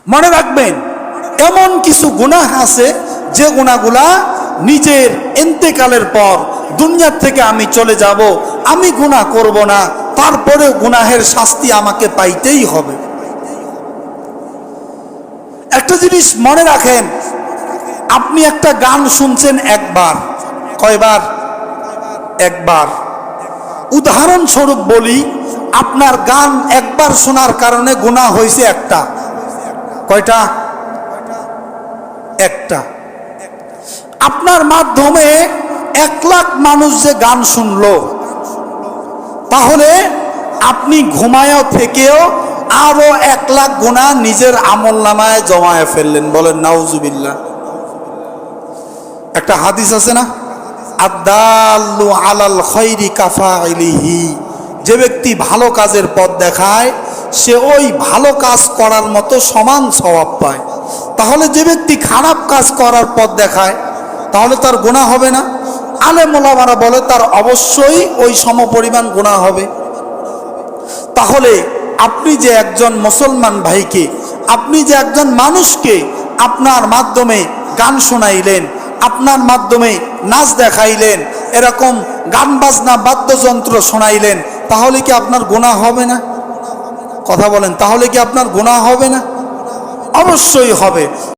মনে রাখবেন, এমন কিছু গুনাহ আছে যে গুনাহগুলা নিজের ইন্তেকালের পর, দুনিয়ার থেকে আমি চলে যাব, আমি গুনাহ করব না, তারপরেও গুনাহের শাস্তি আমাকে পাইতেই হবে। একটা জিনিস মনে রাখেন, আপনি একটা গান শুনছেন একবার, কয়বার? একবার। উদাহরণস্বরূপ বলি, আপনার গান একবার শোনার কারণে গুনাহ হয়েছে একটা। কয়টা? একটা। আপনার মাধ্যমে 1 লাখ মানুষ যে গান শুনলো, তাহলে আপনি ঘুমায়ও থেকেও আরো 1 লাখ গুনাহ নিজের আমলনামায় জমায়ে ফেললেন। বলেন নাউজুবিল্লাহ। একটা হাদিস আছে না, আদাল্লু আলাল খায়রি কাফাইলিহি, যে ব্যক্তি ভালো কাজের পথ দেখায় সে ওই ভালো কাজ করার মতো সমান সওয়াব পায়। তাহলে যে ব্যক্তি খারাপ কাজ করার পথ দেখায়, তাহলে তার গুনাহ হবে না? আলেম ওলামারা বলে তার অবশ্যই ওই সমপরিমাণ গুনাহ হবে। তাহলে আপনি যে একজন মুসলমান ভাইকে, আপনি যে একজন মানুষকে আপনার মাধ্যমে গান শোনাইলেন, আপনার মাধ্যমে নাচ দেখাইলেন, এরকম গান বাজনা বাদ্যযন্ত্র শোনাইলেন, তাহলে কি আপনার গুনাহ হবে না? কথা বলেন, তাহলে কি আপনার গুনাহ হবে না? অবশ্যই হবে।